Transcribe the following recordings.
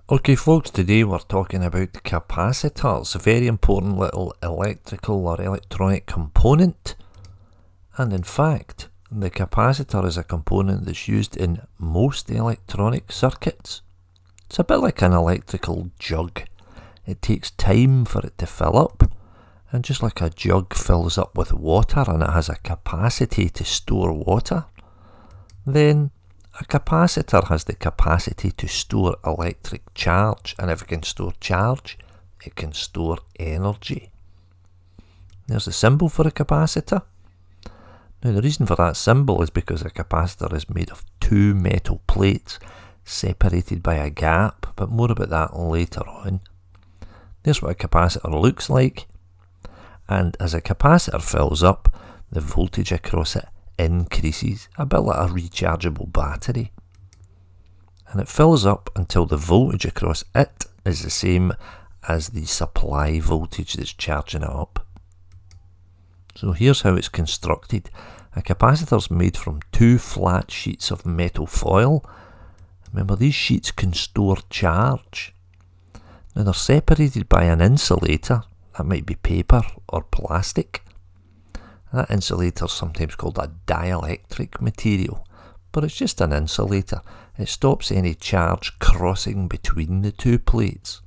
Okay folks, today we're talking about capacitors, a very important little electrical or electronic component. And in fact, the capacitor is a component that's used in most electronic circuits. It's a bit like an electrical jug. It takes time for it to fill up, and just like a jug fills up with water and it has a capacity to store water, then a capacitor has the capacity to store electric charge, and if it can store charge, it can store energy. There's the symbol for a capacitor. Now the reason for that symbol is because a capacitor is made of two metal plates separated by a gap, but more about that later on. There's what a capacitor looks like, and as a capacitor fills up, the voltage across it increases, a bit like a rechargeable battery. And it fills up until the voltage across it is the same as the supply voltage that's charging it up. So here's how it's constructed. A capacitor is made from two flat sheets of metal foil. Remember, these sheets can store charge. Now they're separated by an insulator. That might be paper or plastic. That insulator is sometimes called a dielectric material, but it's just an insulator. It stops any charge crossing between the two plates.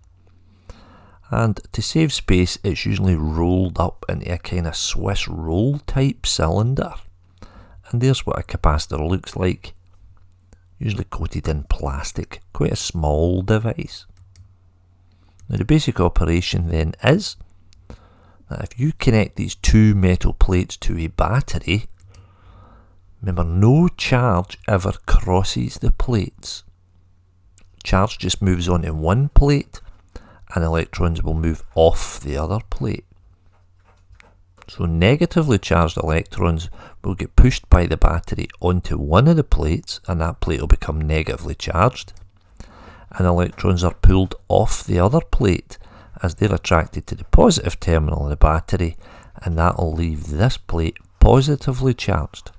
And to save space, it's usually rolled up into a kind of Swiss roll type cylinder. And there's what a capacitor looks like, usually coated in plastic, quite a small device. Now the basic operation then is that if you connect these two metal plates to a battery, remember, no charge ever crosses the plates. Charge just moves onto one plate, and electrons will move off the other plate. So negatively charged electrons will get pushed by the battery onto one of the plates, and that plate will become negatively charged. And electrons are pulled off the other plate as they're attracted to the positive terminal of the battery, and that will leave this plate positively charged.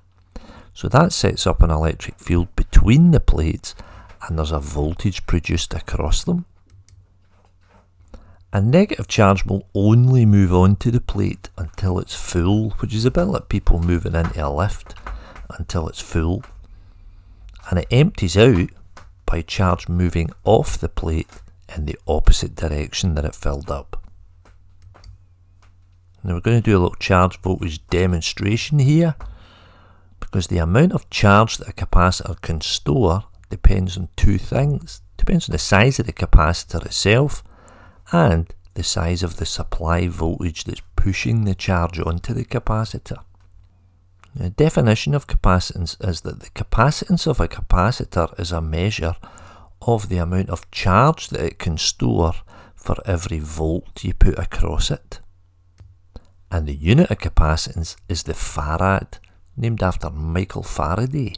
So that sets up an electric field between the plates, and there's a voltage produced across them. A negative charge will only move onto the plate until it's full, which is a bit like people moving into a lift until it's full. And it empties out by charge moving off the plate in the opposite direction that it filled up. Now we're going to do a little charge voltage demonstration here, because the amount of charge that a capacitor can store depends on two things. It depends on the size of the capacitor itself and the size of the supply voltage that's pushing the charge onto the capacitor. The definition of capacitance is that the capacitance of a capacitor is a measure of the amount of charge that it can store for every volt you put across it. And the unit of capacitance is the farad, named after Michael Faraday.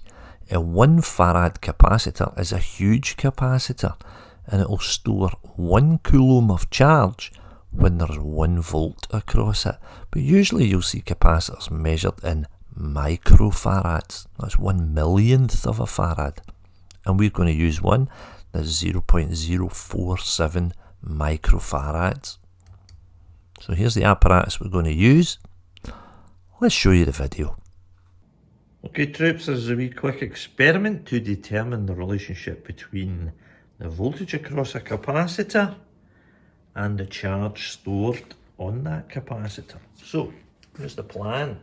A 1 farad capacitor is a huge capacitor, and it will store 1 coulomb of charge when there's 1 volt across it. But usually you'll see capacitors measured in microfarads. That's 1/millionth of a farad. And we're going to use one that's 0.047 microfarads. So here's the apparatus we're going to use. Let's show you the video. Okay troops, this is a wee quick experiment to determine the relationship between the voltage across a capacitor and the charge stored on that capacitor. So here's the plan.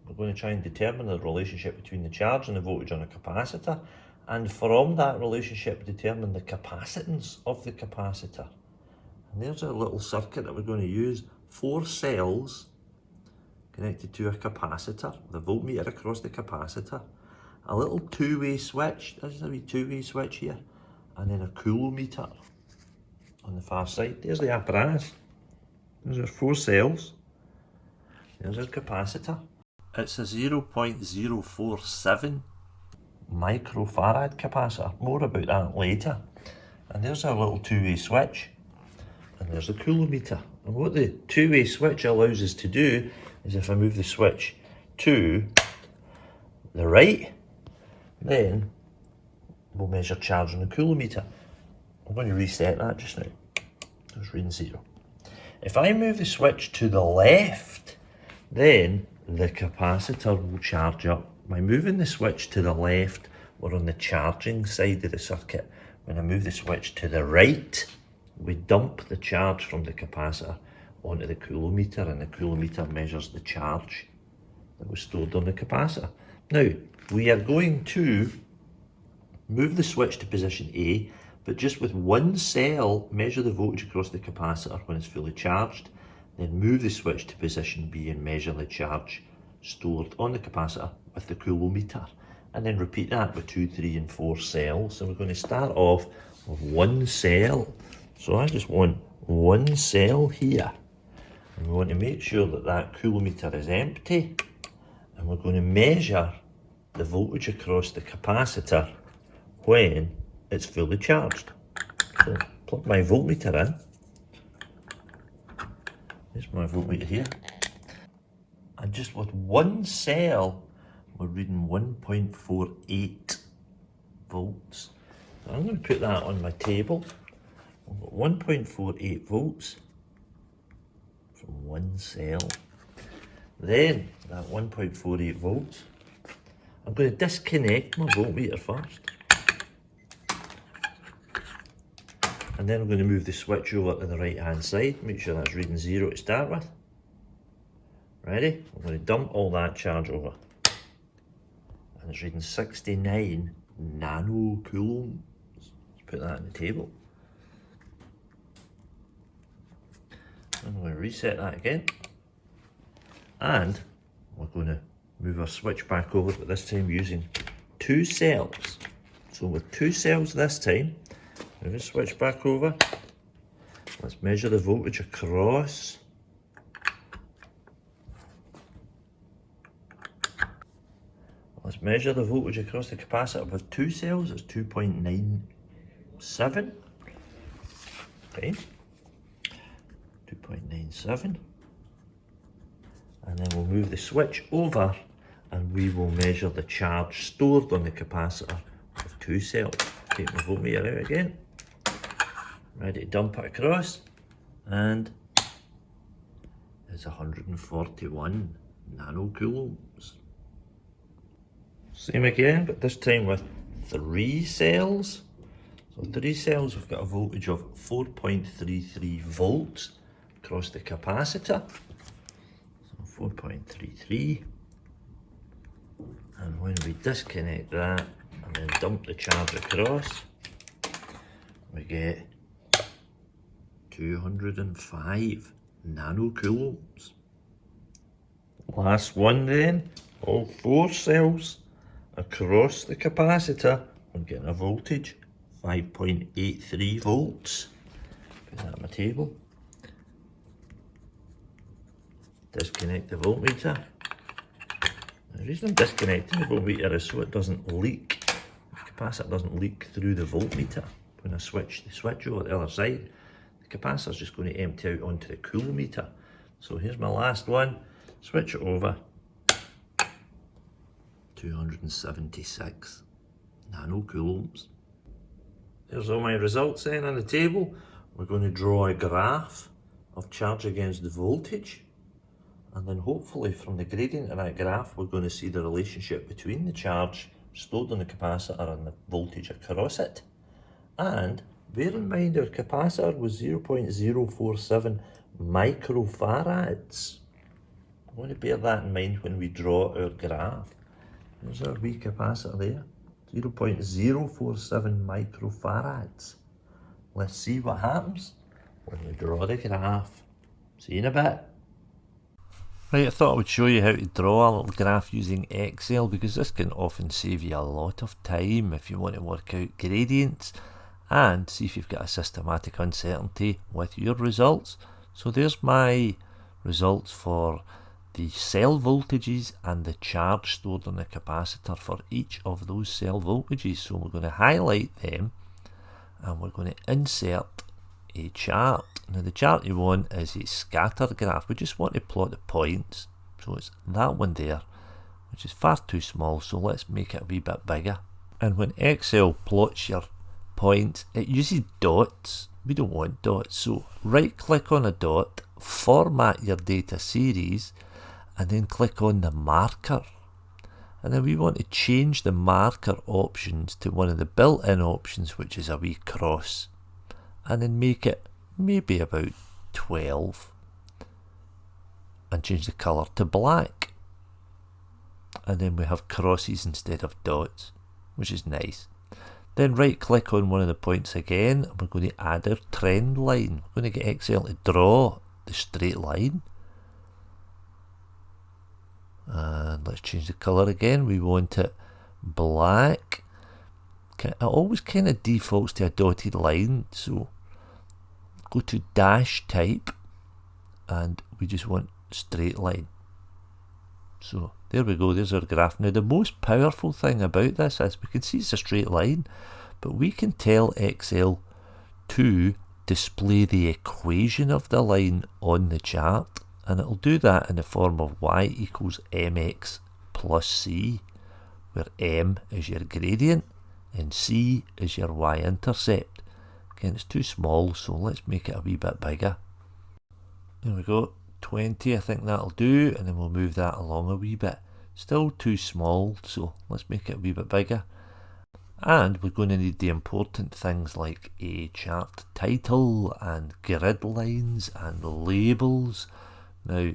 We're going to try and determine the relationship between the charge and the voltage on a capacitor, and from that relationship determine the capacitance of the capacitor. And there's a little circuit that we're going to use. 4 cells connected to a capacitor, the voltmeter across the capacitor, a little two-way switch, this is a wee two-way switch here, and then a coulometer on the far side. There's the apparatus. There's our 4 cells. There's our capacitor. It's a 0.047 microfarad capacitor. More about that later. And there's our little two-way switch. And there's the coulometer. And what the two-way switch allows us to do is, if I move the switch to the right, then we'll measure charge on the coulometer. I'm going to reset that just now. It was reading 0. If I move the switch to the left, then the capacitor will charge up. By moving the switch to the left, we're on the charging side of the circuit. When I move the switch to the right, we dump the charge from the capacitor onto the coulometer, and the coulometer measures the charge that was stored on the capacitor. Now, we are going to move the switch to position A, but just with one cell, measure the voltage across the capacitor when it's fully charged, then move the switch to position B and measure the charge stored on the capacitor with the coulometer, and then repeat that with 2, 3 and 4 cells. So we're going to start off with one cell. So I just want one cell here, and we want to make sure that that coulometer is empty, and we're going to measure the voltage across the capacitor when it's fully charged. So plug my voltmeter in. There's my voltmeter here. And just with one cell, we're reading 1.48 volts. So I'm going to put that on my table. I've got 1.48 volts from one cell. Then that 1.48 volts, I'm going to disconnect my voltmeter first. And then I'm going to move the switch over to the right hand side, make sure that's reading 0 to start with. Ready? I'm going to dump all that charge over. And it's reading 69 nanocoulombs. Let's put that on the table. I'm going to reset that again. And we're going to move our switch back over, but this time using 2 cells. So with 2 cells this time, move the switch back over. Let's measure the voltage across. Let's measure the voltage across the capacitor with 2 cells. It's 2.97. Okay. 2.97. And then we'll move the switch over and we will measure the charge stored on the capacitor with 2 cells. Take my voltmeter out again. Ready to dump it across, and it's 141 nanocoulombs. Same again, but this time with 3 cells. So 3 cells, we've got a voltage of 4.33 volts across the capacitor. So 4.33. And when we disconnect that and then dump the charge across, we get 205 nanocoulombs. Last one then, all 4 cells across the capacitor, we're getting a voltage 5.83 volts. Put that on my table. Disconnect the voltmeter. The reason I'm disconnecting the voltmeter is so it doesn't leak. The capacitor doesn't leak through the voltmeter. When I switch the switch over the other side, the capacitor's just going to empty out onto the coulometer. So here's my last one. Switch it over. 276 nanocoulombs. There's all my results then on the table. We're going to draw a graph of charge against the voltage, and then hopefully from the gradient of that graph we're going to see the relationship between the charge stored on the capacitor and the voltage across it. And bear in mind our capacitor was 0.047 microfarads. I want to bear that in mind when we draw our graph. There's our wee capacitor there, 0.047 microfarads. Let's see what happens when we draw the graph. See you in a bit. Right, I thought I would show you how to draw a little graph using Excel, because this can often save you a lot of time if you want to work out gradients and see if you've got a systematic uncertainty with your results. So there's my results for the cell voltages and the charge stored on the capacitor for each of those cell voltages. So we're going to highlight them and we're going to insert a chart. Now the chart you want is a scatter graph. We just want to plot the points. So it's that one there, which is far too small, so let's make it a wee bit bigger. And when Excel plots your points. It uses dots. We don't want dots, so right click on a dot, format your data series, and then click on the marker. And then we want to change the marker options to one of the built-in options, which is a wee cross, and then make it maybe about 12 and change the colour to black. And then we have crosses instead of dots, which is nice. Then right click on one of the points again, and we're going to add our trend line. We're going to get Excel to draw the straight line. And let's change the colour again. We want it black. It always kind of defaults to a dotted line, so go to dash type and we just want straight line. So there we go, there's our graph. Now the most powerful thing about this is we can see it's a straight line, but we can tell Excel to display the equation of the line on the chart, and it'll do that in the form of y equals mx plus c, where m is your gradient and c is your y-intercept. Again, it's too small, so let's make it a wee bit bigger. There we go, 20, I think that'll do, and then we'll move that along a wee bit. Still too small, so let's make it a wee bit bigger. And we're going to need the important things like a chart title and grid lines and labels. Now,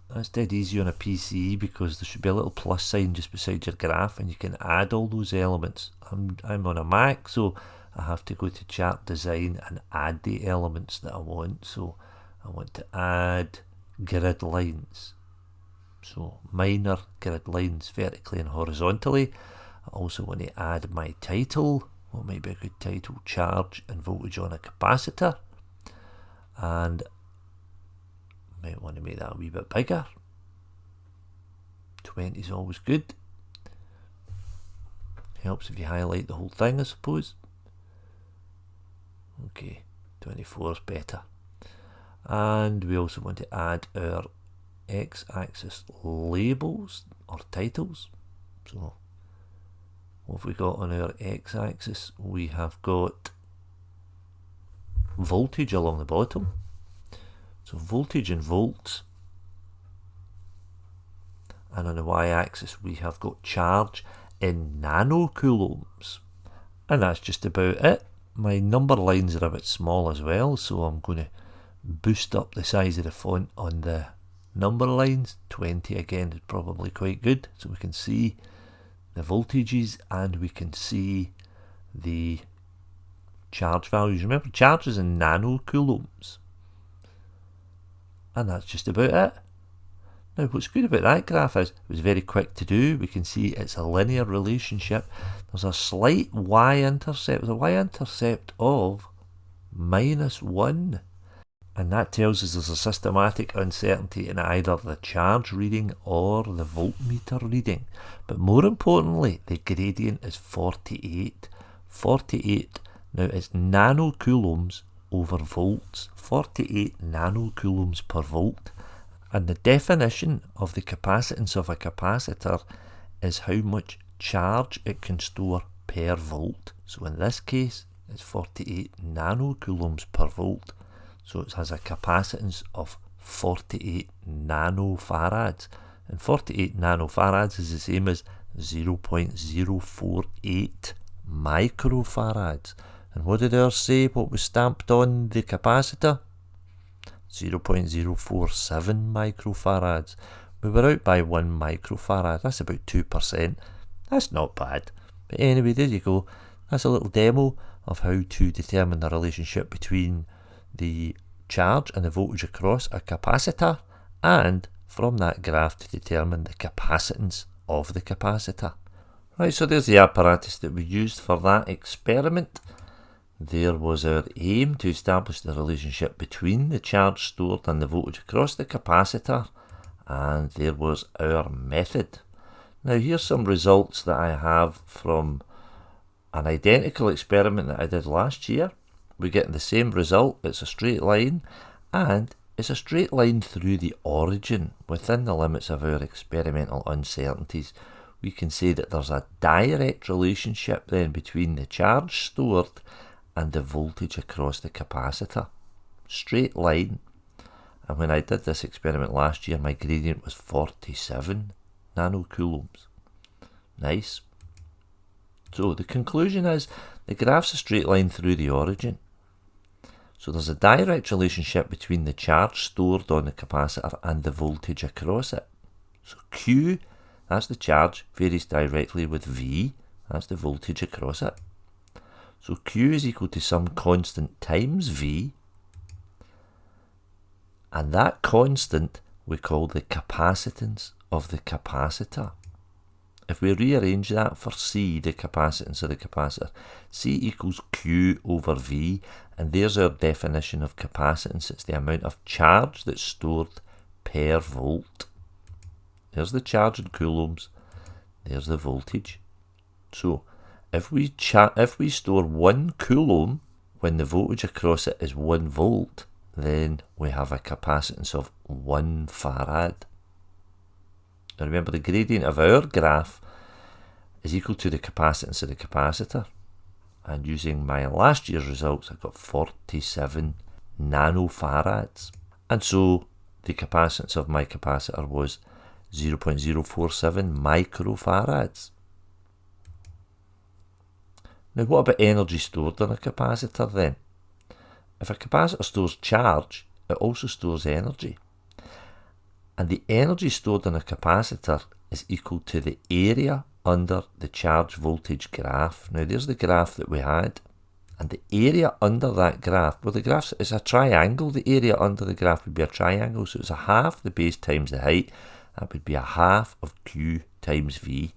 that's dead easy on a PC because there should be a little plus sign just beside your graph and you can add all those elements. I'm on a Mac, so I have to go to chart design and add the elements that I want. So I want to add grid lines. So minor grid lines vertically and horizontally. I also want to add my title. What might be a good title? Charge and voltage on a capacitor. And might want to make that a wee bit bigger. 20 is always good. Helps if you highlight the whole thing, I suppose. Okay, 24 is better. And we also want to add our x-axis labels or titles. So what have we got on our x-axis? We have got voltage along the bottom. So voltage in volts. And on the y-axis we have got charge in nanocoulombs. And that's just about it. My number lines are a bit small as well, so I'm going to boost up the size of the font on the number lines. 20 again is probably quite good, so we can see the voltages and we can see the charge values. Remember, charge is in nanocoulombs. And that's just about it. Now what's good about that graph is it was very quick to do. We can see it's a linear relationship. There's a slight y-intercept. There's a y-intercept of -1. And that tells us there's a systematic uncertainty in either the charge reading or the voltmeter reading. But more importantly, the gradient is 48. 48, now it's nanocoulombs over volts. 48 nanocoulombs per volt. And the definition of the capacitance of a capacitor is how much charge it can store per volt. So in this case, it's 48 nanocoulombs per volt. So it has a capacitance of 48 nanofarads. And 48 nanofarads is the same as 0.048 microfarads. And what did ours say? What was stamped on the capacitor? 0.047 microfarads. We were out by 1 microfarad. That's about 2%. That's not bad. But anyway, there you go. That's a little demo of how to determine the relationship between the charge and the voltage across a capacitor, and from that graph to determine the capacitance of the capacitor. Right, so there's the apparatus that we used for that experiment. There was our aim to establish the relationship between the charge stored and the voltage across the capacitor, and there was our method. Now here's some results that I have from an identical experiment that I did last year. We get the same result. It's a straight line, and it's a straight line through the origin within the limits of our experimental uncertainties. we can say that there's a direct relationship then between the charge stored and the voltage across the capacitor. Straight line. And when I did this experiment last year, my gradient was 47 nanocoulombs. Nice. So the conclusion is the graph's a straight line through the origin. So there's a direct relationship between the charge stored on the capacitor and the voltage across it. So Q, that's the charge, varies directly with V, that's the voltage across it. So Q is equal to some constant times V, and that constant we call the capacitance of the capacitor. If we rearrange that for C, the capacitance of the capacitor, C equals Q over V, and there's our definition of capacitance. It's the amount of charge that's stored per volt. There's the charge in coulombs, there's the voltage. So if we store 1 coulomb when the voltage across it is 1 volt, then we have a capacitance of 1 farad. Now remember, the gradient of our graph is equal to the capacitance of the capacitor. And using my last year's results, I got 47 nanofarads. And so the capacitance of my capacitor was 0.047 microfarads. Now what about energy stored in a capacitor then? If a capacitor stores charge, it also stores energy. And the energy stored in a capacitor is equal to the area under the charge voltage graph. Now there's the graph that we had, and the area under that graph, well, the graph is a triangle. The area under the graph would be a triangle, so it's a half the base times the height. That would be a half of Q times V.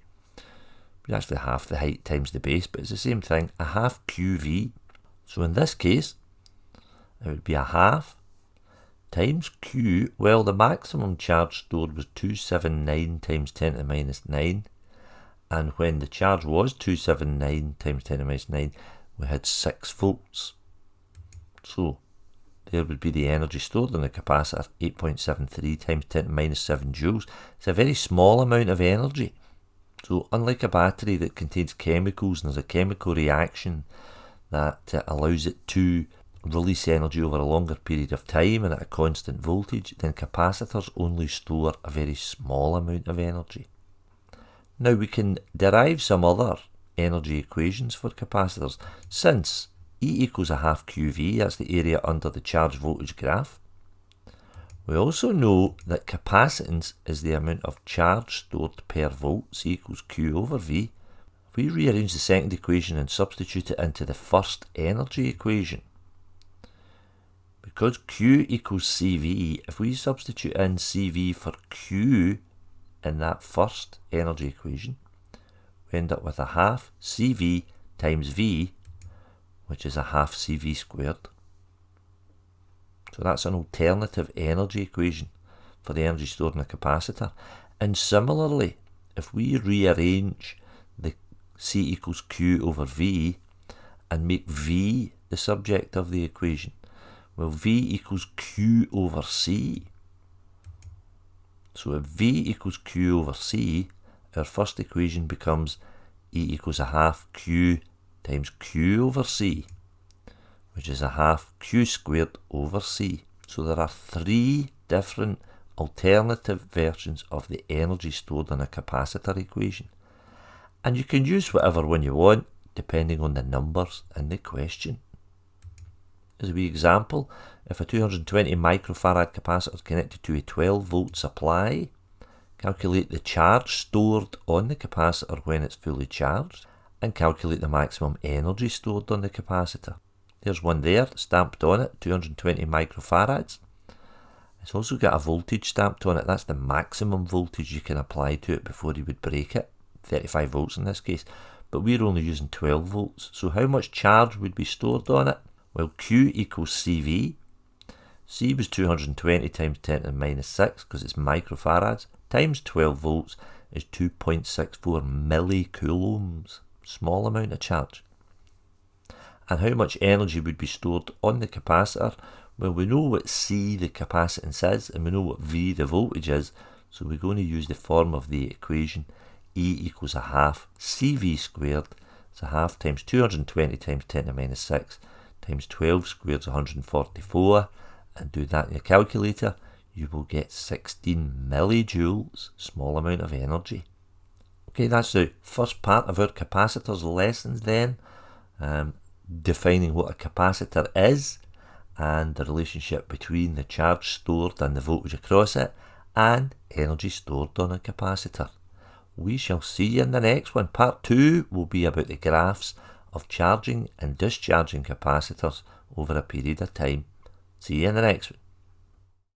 It's actually half the height times the base, but it's the same thing, a half QV. So in this case, it would be a half times Q. Well, the maximum charge stored was 279 times 10 to the minus 9. And when the charge was 279 times 10 to the minus 9, we had 6 volts. So there would be the energy stored in the capacitor, 8.73 times 10 to the minus 7 joules. It's a very small amount of energy. So unlike a battery that contains chemicals and there's a chemical reaction that allows it to release energy over a longer period of time and at a constant voltage, then capacitors only store a very small amount of energy. Now we can derive some other energy equations for capacitors. Since E equals a half QV, that's the area under the charge voltage graph, we also know that capacitance is the amount of charge stored per volt, C equals Q over V. If we rearrange the second equation and substitute it into the first energy equation, because Q equals CV, if we substitute in CV for Q in that first energy equation, we end up with a half CV times V, which is a half CV squared. So that's an alternative energy equation for the energy stored in a capacitor. And similarly, if we rearrange the C equals Q over V and make V the subject of the equation, well, V equals Q over C. So if V equals Q over C, our first equation becomes E equals a half Q times Q over C, which is a half Q squared over C. So there are 3 different alternative versions of the energy stored in a capacitor equation. And you can use whatever one you want, depending on the numbers in the question. As a wee example, if a 220 microfarad capacitor is connected to a 12 volt supply, calculate the charge stored on the capacitor when it's fully charged, and calculate the maximum energy stored on the capacitor. There's one there stamped on it, 220 microfarads. It's also got a voltage stamped on it. That's the maximum voltage you can apply to it before you would break it, 35 volts in this case. But we're only using 12 volts. So how much charge would be stored on it? Well, Q equals CV. C was 220 times 10 to the minus 6 because it's microfarads, times 12 volts is 2.64 millicoulombs. Small amount of charge. And how much energy would be stored on the capacitor? Well, we know what C, the capacitance, is, and we know what V, the voltage, is, so we're going to use the form of the equation E equals a half CV squared. It's a half times 220 times 10 to the minus 6 times 12 squared is 144. And do that in your calculator, you will get 16 millijoules, small amount of energy. Okay, that's the first part of our capacitors lessons then. Defining what a capacitor is and the relationship between the charge stored and the voltage across it and energy stored on a capacitor. We shall see you in the next one. Part 2 will be about the graphs of charging and discharging capacitors over a period of time. See you in the next one.